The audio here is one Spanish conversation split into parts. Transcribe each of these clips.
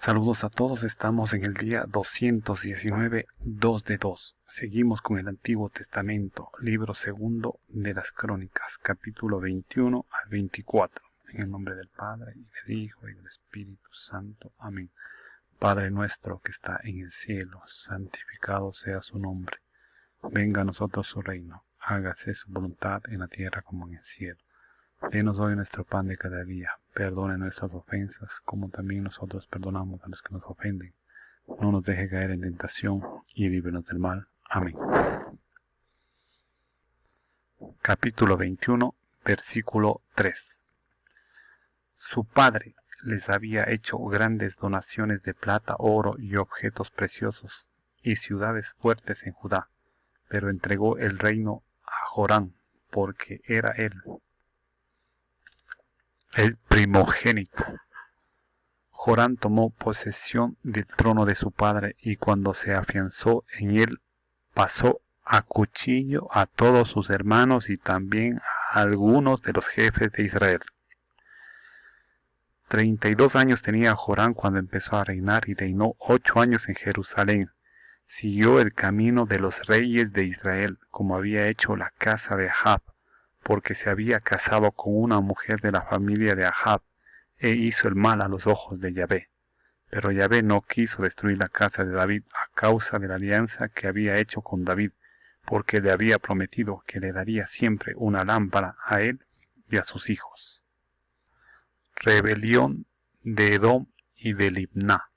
Saludos a todos, estamos en el día 219, 2 de 2. Seguimos con el Antiguo Testamento, libro segundo de las Crónicas, capítulo 21 al 24. En el nombre del Padre, y del Hijo, y del Espíritu Santo. Amén. Padre nuestro que está en el cielo, santificado sea su nombre. Venga a nosotros su reino, hágase su voluntad en la tierra como en el cielo. Denos hoy nuestro pan de cada día, perdone nuestras ofensas, como también nosotros perdonamos a los que nos ofenden. No nos deje caer en tentación, y líbranos del mal. Amén. Capítulo 21, versículo 3. Su padre les había hecho grandes donaciones de plata, oro y objetos preciosos, y ciudades fuertes en Judá, pero entregó el reino a Joram, porque era él el primogénito. Joram tomó posesión del trono de su padre, y cuando se afianzó en él, pasó a cuchillo a todos sus hermanos y también a algunos de los jefes de Israel. 32 años tenía Joram cuando empezó a reinar, y reinó 8 años en Jerusalén. Siguió el camino de los reyes de Israel, como había hecho la casa de Ahab, porque se había casado con una mujer de la familia de Ahab, e hizo el mal a los ojos de Yahvé. Pero Yahvé no quiso destruir la casa de David a causa de la alianza que había hecho con David, porque le había prometido que le daría siempre una lámpara a él y a sus hijos. Rebelión de Edom y de Libná.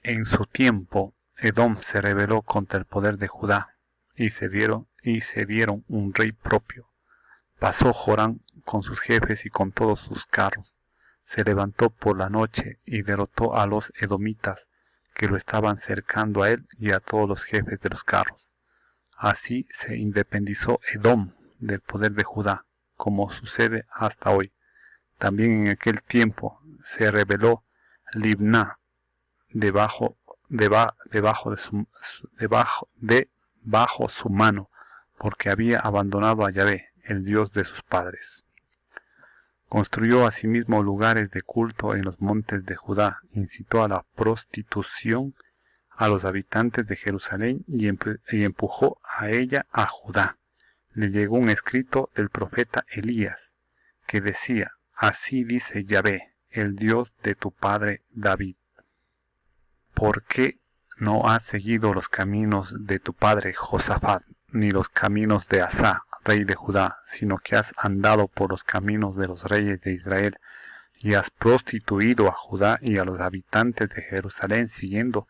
En su tiempo, Edom se rebeló contra el poder de Judá, y se dieron un rey propio. Pasó Joram con sus jefes y con todos sus carros. Se levantó por la noche y derrotó a los edomitas que lo estaban cercando a él y a todos los jefes de los carros. Así se independizó Edom del poder de Judá, como sucede hasta hoy. También en aquel tiempo se rebeló Libná debajo su mano, porque había abandonado a Yahvé, el Dios de sus padres. Construyó asimismo lugares de culto en los montes de Judá, incitó a la prostitución a los habitantes de Jerusalén y empujó a ella a Judá. Le llegó un escrito del profeta Elías, que decía: así dice Yahvé, el Dios de tu padre David. ¿Por qué no has seguido los caminos de tu padre Josafat, ni los caminos de Asa, rey de Judá, sino que has andado por los caminos de los reyes de Israel, y has prostituido a Judá y a los habitantes de Jerusalén, siguiendo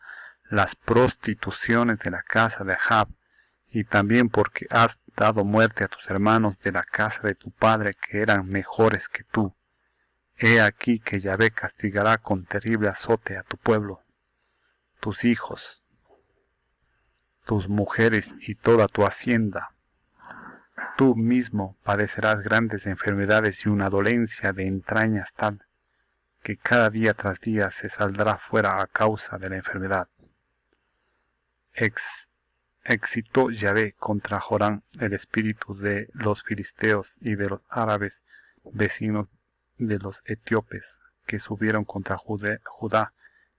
las prostituciones de la casa de Ahab, y también porque has dado muerte a tus hermanos de la casa de tu padre, que eran mejores que tú? He aquí que Yahvé castigará con terrible azote a tu pueblo, tus hijos, tus mujeres y toda tu hacienda. Tú mismo padecerás grandes enfermedades y una dolencia de entrañas tal, que cada día tras día se saldrá fuera a causa de la enfermedad. Excitó Yahvé contra Joram el espíritu de los filisteos y de los árabes vecinos de los etíopes, que subieron contra Judá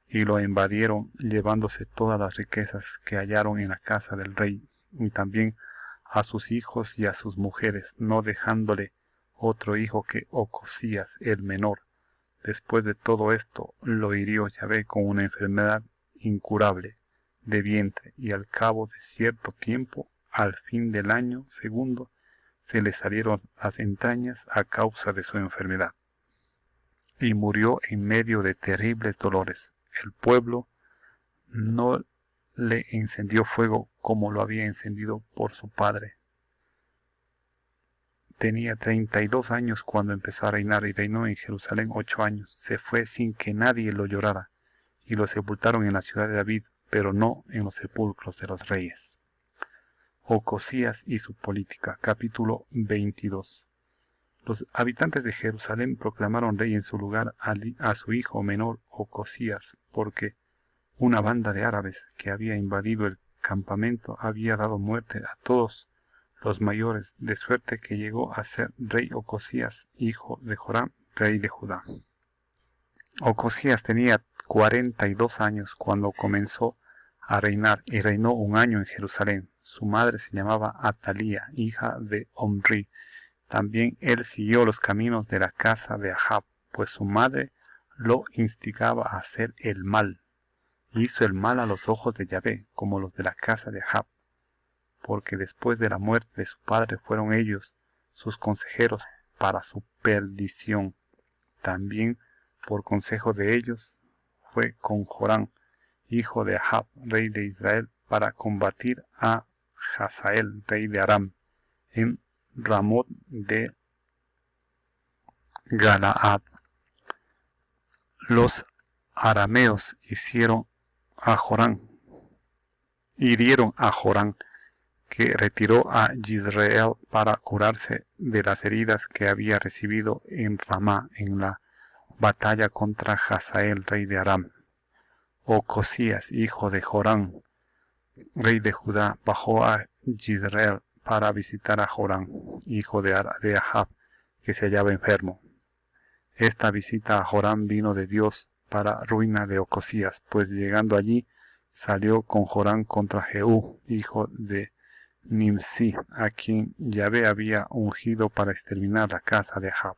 y lo invadieron, llevándose todas las riquezas que hallaron en la casa del rey, y también a sus hijos y a sus mujeres, no dejándole otro hijo que Ocosías el menor. Después de todo esto, lo hirió Yahvé con una enfermedad incurable de vientre, y al cabo de cierto tiempo, al fin del año segundo, se le salieron las entrañas a causa de su enfermedad, y murió en medio de terribles dolores. El pueblo no le encendió fuego como lo había encendido por su padre. Tenía 32 años cuando empezó a reinar, y reinó en Jerusalén 8 años. Se fue sin que nadie lo llorara, y lo sepultaron en la ciudad de David, pero no en los sepulcros de los reyes. Ocosías y su política. Capítulo 22. Los habitantes de Jerusalén proclamaron rey en su lugar a su hijo menor Ocosías, porque una banda de árabes que había invadido el campamento había dado muerte a todos los mayores, de suerte que llegó a ser rey Ocosías, hijo de Joram, rey de Judá. Ocosías tenía 42 años cuando comenzó a reinar, y reinó 1 año en Jerusalén. Su madre se llamaba Atalía, hija de Omri. También él siguió los caminos de la casa de Ahab, pues su madre lo instigaba a hacer el mal. Hizo el mal a los ojos de Yahvé, como los de la casa de Ahab, porque después de la muerte de su padre fueron ellos sus consejeros para su perdición. También por consejo de ellos fue con Joram, hijo de Ahab, rey de Israel, para combatir a Hazael, rey de Aram, en Ramot de Galaad. Los arameos hirieron a Joram, que retiró a Jezreel para curarse de las heridas que había recibido en Ramá en la batalla contra Hazael, rey de Aram. Ocosías, hijo de Joram, rey de Judá, bajó a Jezreel para visitar a Joram, hijo de Ahab, que se hallaba enfermo. Esta visita a Joram vino de Dios para ruina de Ocosías, pues llegando allí salió con Joram contra Jehú, hijo de Nimsi, a quien Yahvé había ungido para exterminar la casa de Ahab.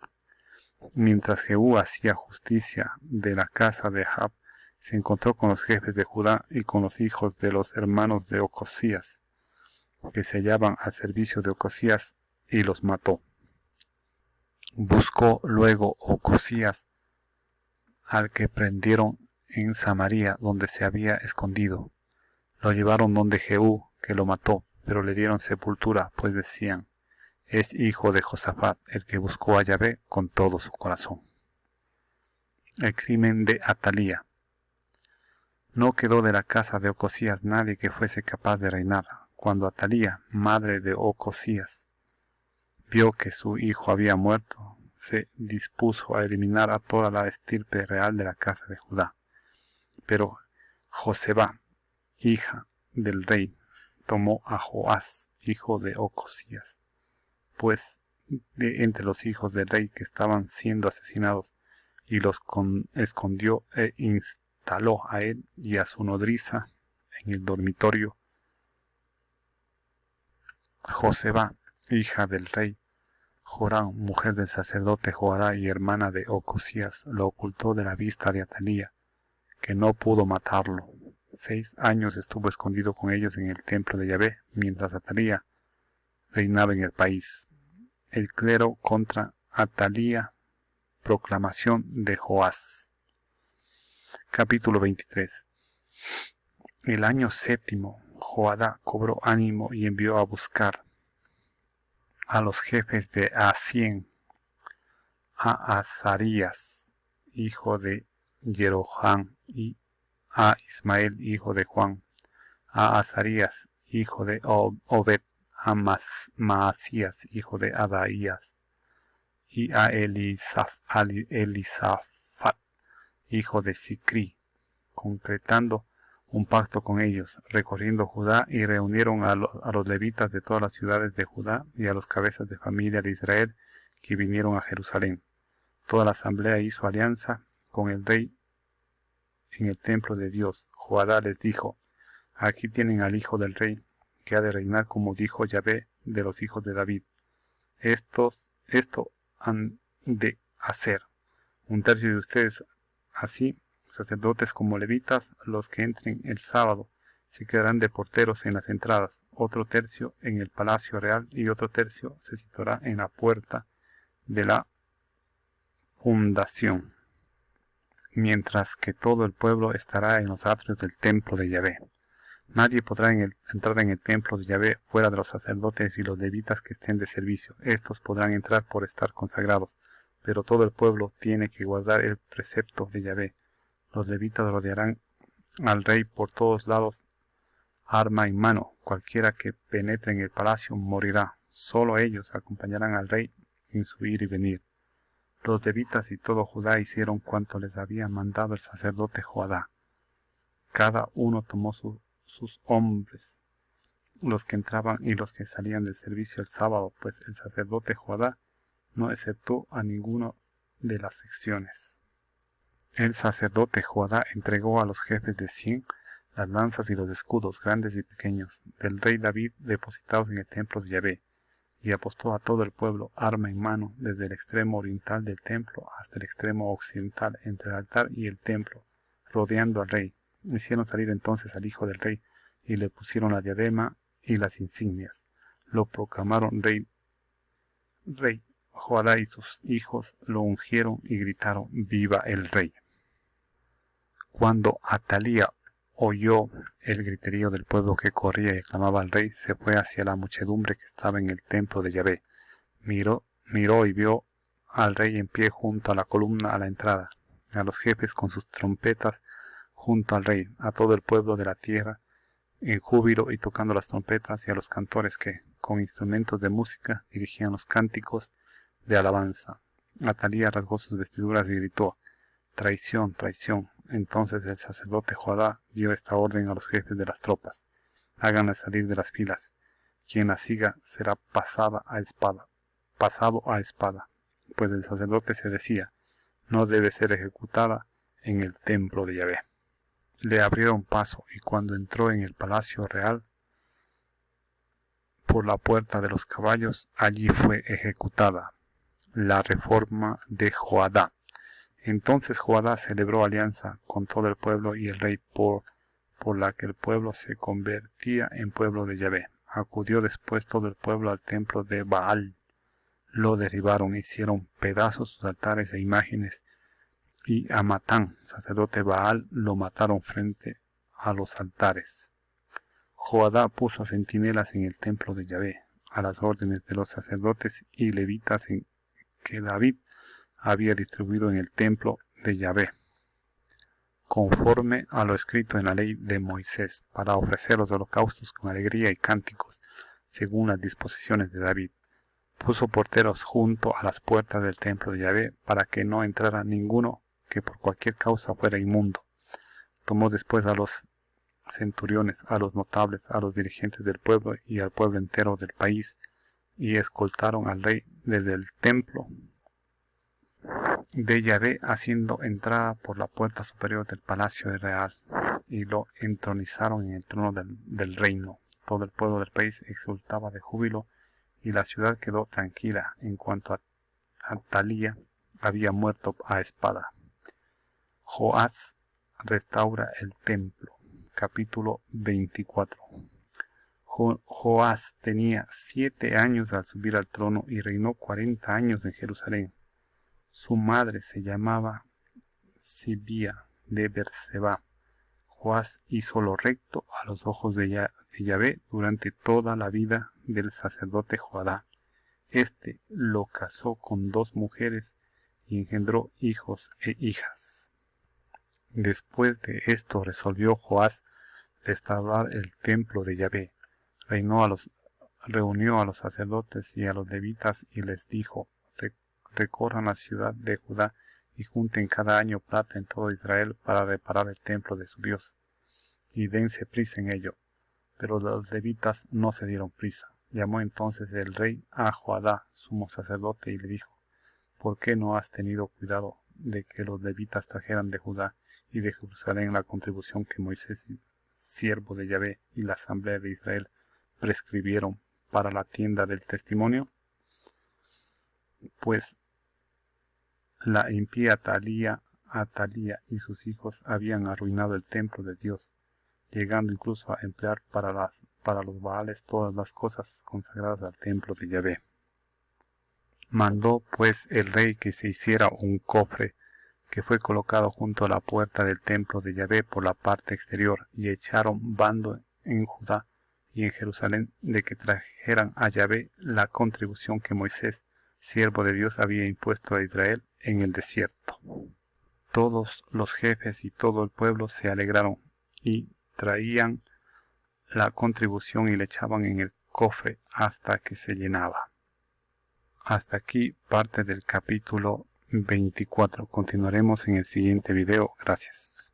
Mientras Jehú hacía justicia de la casa de Ahab, se encontró con los jefes de Judá y con los hijos de los hermanos de Ocosías, que se hallaban al servicio de Ocosías, y los mató. Buscó luego Ocosías al que prendieron en Samaria, donde se había escondido. Lo llevaron donde Jehú, que lo mató, pero le dieron sepultura, pues decían: es hijo de Josafat, el que buscó a Yahvé con todo su corazón. El crimen de Atalía. No quedó de la casa de Ocosías nadie que fuese capaz de reinar. Cuando Atalía, madre de Ocosías, vio que su hijo había muerto, se dispuso a eliminar a toda la estirpe real de la casa de Judá. Pero Joseba, hija del rey, tomó a Joás, hijo de Ocosías, pues de entre los hijos del rey que estaban siendo asesinados, y los escondió e instaló a él y a su nodriza en el dormitorio. Joseba, hija del rey, Joram, mujer del sacerdote Joadá y hermana de Ocosías, lo ocultó de la vista de Atalía, que no pudo matarlo. 6 años estuvo escondido con ellos en el templo de Yahvé, mientras Atalía reinaba en el país. El clero contra Atalía. Proclamación de Joás. Capítulo 23. El año 7, Joadá cobró ánimo y envió a buscar a los jefes de Asien, a Azarías, hijo de Jeroham, y a Ismael, hijo de Juan, a Azarías, hijo de Obed, a Maasías, hijo de Adaías, y a Elisafat, hijo de Sicri, concretando un pacto con ellos, recorriendo Judá, y reunieron a los levitas de todas las ciudades de Judá y a los cabezas de familia de Israel que vinieron a Jerusalén. Toda la asamblea hizo alianza con el rey en el templo de Dios. Joadá les dijo: aquí tienen al hijo del rey, que ha de reinar como dijo Yahvé de los hijos de David. Esto han de hacer: 1/3 de ustedes, así sacerdotes como levitas, los que entren el sábado, se quedarán de porteros en las entradas, otro tercio en el palacio real, y otro tercio se situará en la puerta de la fundación, mientras que todo el pueblo estará en los atrios del templo de Yahvé. Nadie podrá entrar en el templo de Yahvé fuera de los sacerdotes y los levitas que estén de servicio. Estos podrán entrar por estar consagrados, pero todo el pueblo tiene que guardar el precepto de Yahvé. Los levitas rodearán al rey por todos lados, arma en mano. Cualquiera que penetre en el palacio morirá. Solo ellos acompañarán al rey en su ir y venir. Los levitas y todo Judá hicieron cuanto les había mandado el sacerdote Joadá. Cada uno tomó sus hombres, los que entraban y los que salían del servicio el sábado, pues el sacerdote Joadá no exceptuó a ninguno de las secciones. El sacerdote Joadá entregó a los jefes de 100 las lanzas y los escudos, grandes y pequeños, del rey David depositados en el templo de Yahvé, y apostó a todo el pueblo, arma en mano, desde el extremo oriental del templo hasta el extremo occidental, entre el altar y el templo, rodeando al rey. Hicieron salir entonces al hijo del rey, y le pusieron la diadema y las insignias. Lo proclamaron rey. Joadá y sus hijos lo ungieron y gritaron: ¡Viva el rey! Cuando Atalía oyó el griterío del pueblo que corría y aclamaba al rey, se fue hacia la muchedumbre que estaba en el templo de Yahvé. Miró y vio al rey en pie junto a la columna a la entrada, a los jefes con sus trompetas junto al rey, a todo el pueblo de la tierra en júbilo y tocando las trompetas, y a los cantores que, con instrumentos de música, dirigían los cánticos de alabanza. Atalía rasgó sus vestiduras y gritó: ¡Traición, traición! Entonces el sacerdote Joadá dio esta orden a los jefes de las tropas: háganla salir de las filas. Quien la siga será pasado a espada. Pues el sacerdote se decía: no debe ser ejecutada en el templo de Yahvé. Le abrieron paso, y cuando entró en el palacio real por la puerta de los caballos, allí fue ejecutada la reforma de Joadá. Entonces Joadá celebró alianza con todo el pueblo y el rey por la que el pueblo se convertía en pueblo de Yahvé. Acudió después todo el pueblo al templo de Baal. Lo derribaron, hicieron pedazos sus altares e imágenes, y a Matán, sacerdote Baal, lo mataron frente a los altares. Joadá puso centinelas en el templo de Yahvé, a las órdenes de los sacerdotes y levitas que David había distribuido en el templo de Yahvé, conforme a lo escrito en la ley de Moisés, para ofrecer los holocaustos con alegría y cánticos, según las disposiciones de David. Puso porteros junto a las puertas del templo de Yahvé, para que no entrara ninguno que por cualquier causa fuera inmundo. Tomó después a los centuriones, a los notables, a los dirigentes del pueblo y al pueblo entero del país, y escoltaron al rey desde el templo de Yahvé, haciendo entrada por la puerta superior del palacio real, y lo entronizaron en el trono del reino. Todo el pueblo del país exultaba de júbilo, y la ciudad quedó tranquila en cuanto a Atalía había muerto a espada. Joás restaura el templo. Capítulo 24. Joás tenía 7 años al subir al trono y reinó 40 años en Jerusalén. Su madre se llamaba Sibía de Berseba. Joás hizo lo recto a los ojos de Yahvé durante toda la vida del sacerdote Joadá. Este lo casó con 2 mujeres y engendró hijos e hijas. Después de esto resolvió Joás restaurar el templo de Yahvé. Reunió a los sacerdotes y a los levitas y les dijo: recorran la ciudad de Judá y junten cada año plata en todo Israel para reparar el templo de su Dios, y dense prisa en ello. Pero los levitas no se dieron prisa. Llamó entonces el rey a Joadá, sumo sacerdote, y le dijo: ¿por qué no has tenido cuidado de que los levitas trajeran de Judá y de Jerusalén la contribución que Moisés, siervo de Yahvé, y la asamblea de Israel prescribieron para la tienda del testimonio? Pues la impía Atalía y sus hijos habían arruinado el templo de Dios, llegando incluso a emplear para los Baales todas las cosas consagradas al templo de Yahvé. Mandó pues el rey que se hiciera un cofre, que fue colocado junto a la puerta del templo de Yahvé por la parte exterior, y echaron bando en Judá y en Jerusalén de que trajeran a Yahvé la contribución que Moisés, siervo de Dios, había impuesto a Israel en el desierto. Todos los jefes y todo el pueblo se alegraron y traían la contribución y le echaban en el cofre hasta que se llenaba. Hasta aquí parte del capítulo 24. Continuaremos en el siguiente video. Gracias.